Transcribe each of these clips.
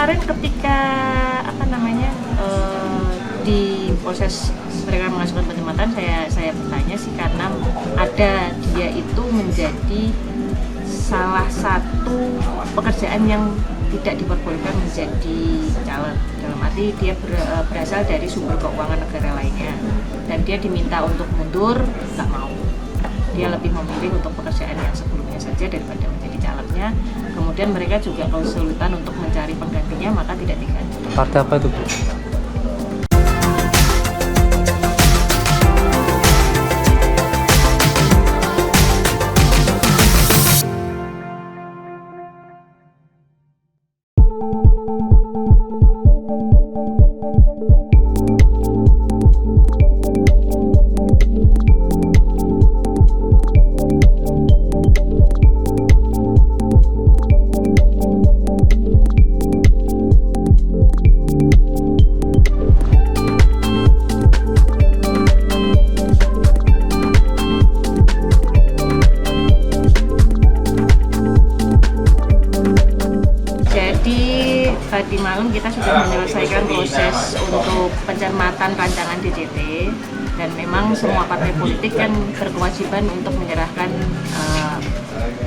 kemarin ketika di proses mereka mengajukan penempatan, saya bertanya sih karena ada dia itu menjadi salah satu pekerjaan yang tidak diperbolehkan menjadi caleg, dalam arti dia berasal dari sumber keuangan negara lainnya dan dia diminta untuk mundur, nggak mau. Dia lebih memilih untuk pekerjaan yang sebelumnya saja daripada menjadi calegnya. Kemudian mereka juga kesulitan untuk mencari penggantinya, maka tidak diganti. Partai apa itu, Bu? Tadi malam kita sudah menyelesaikan proses untuk pencermatan rancangan DCT dan memang semua partai politik kan berkewajiban untuk menyerahkan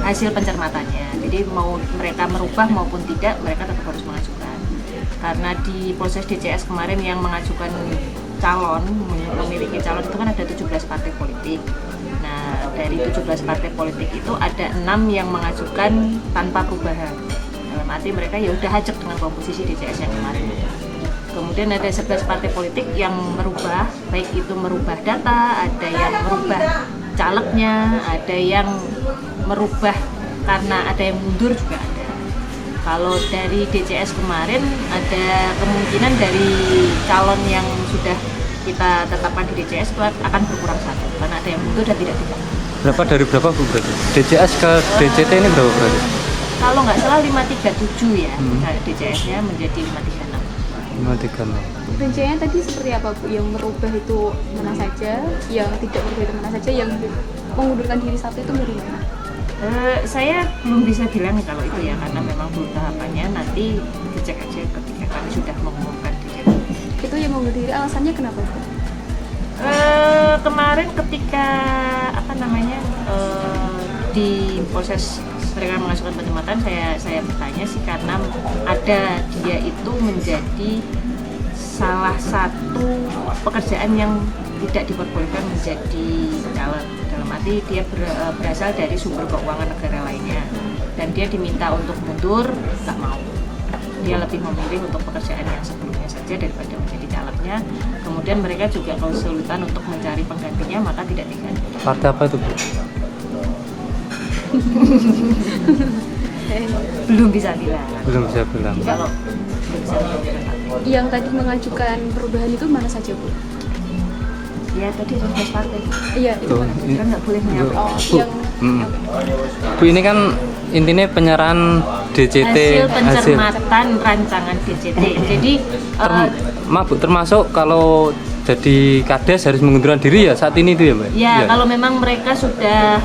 hasil pencermatannya. Jadi mau mereka merubah maupun tidak, mereka tetap harus mengajukan. Karena di proses DCS kemarin yang mengajukan calon, memiliki calon itu kan ada 17 partai politik. Nah, dari 17 partai politik itu ada 6 yang mengajukan tanpa perubahan. Dalam arti mereka ya udah hajek dengan komposisi DCS yang kemarin. Kemudian ada 11 partai politik yang merubah, baik itu merubah data, ada yang merubah calegnya, ada yang merubah karena ada yang mundur juga ada. Kalau dari DCS kemarin ada kemungkinan dari calon yang sudah kita tetapkan di DCS akan berkurang satu karena ada yang mundur dan tidak diganti. Berapa dari berapa, Bu, berarti? DCS ke DCT ini berapa berarti? Kalau nggak salah 537 ya, DCS-nya menjadi 536. 536. Rinciannya tadi seperti apa, Bu? Yang merubah itu mana saja, yang tidak merubah itu mana saja, yang mengundurkan diri satu itu dari mana? Saya belum bisa bilang kalau itu ya, karena memang belum tahapannya, nanti dicek aja ketika kami sudah mengumumkan DCT. Itu yang mengundur diri, alasannya kenapa, Bu? Kemarin ketika di proses mereka mengajukan penempatan, saya bertanya sih karena ada dia itu menjadi salah satu pekerjaan yang tidak diperbolehkan menjadi caleg, dalam arti dia berasal dari sumber keuangan negara lainnya dan dia diminta untuk mundur, nggak mau. Dia lebih memilih untuk pekerjaan yang sebelumnya saja daripada menjadi calegnya. Kemudian mereka juga kesulitan untuk mencari penggantinya, maka tidak diganti. Partai apa itu, Bu? Belum bisa bilang. Belum bisa bilang. Kalau belum bisa bilang. Yang tadi mengajukan perubahan itu mana saja, Bu? Ya tadi 12 partai. Iya, itu mana? Kan nggak boleh menyapa. Bu, Bu, ini kan intinya penyerahan DCT Hasil pencermatan rancangan DCT. Jadi maaf, Bu, termasuk kalau jadi kades harus mengundurkan diri ya saat ini itu ya, Mbak? ya kalau memang mereka sudah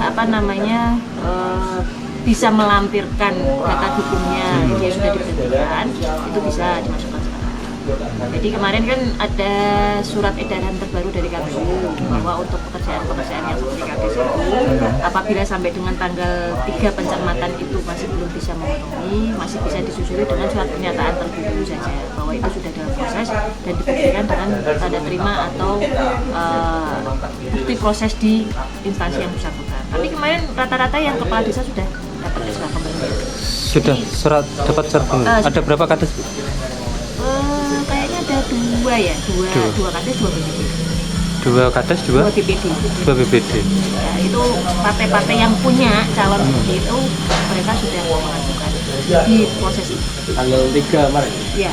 bisa melampirkan data dukungnya, dia sudah ditentukan, itu bisa dimasukkan sekarang. Jadi kemarin kan ada surat edaran terbaru dari KPU bahwa untuk pekerjaan-pekerjaan yang seperti kades itu, apabila sampai dengan tanggal 3 pencermatan itu masih belum bisa memenuhi, masih bisa disusuri dengan surat pernyataan terbuku saja bahwa itu sudah dalam proses dan dibuktikan dengan tanda terima atau bukti proses di instansi yang bersangkutan. Tapi kemarin rata-rata yang kepala desa sudah dapat surat pemberhentian. Sudah dapat surat pemberhentian. Ada berapa kades, Bu? Kayaknya ada dua kades, dua BPD. Dua kades, dua BPD. Dua BPD. Ya, itu partai-partai yang punya calon seperti itu, mereka sudah mengajukan di proses itu. Tanggal 3 Maret. Ya.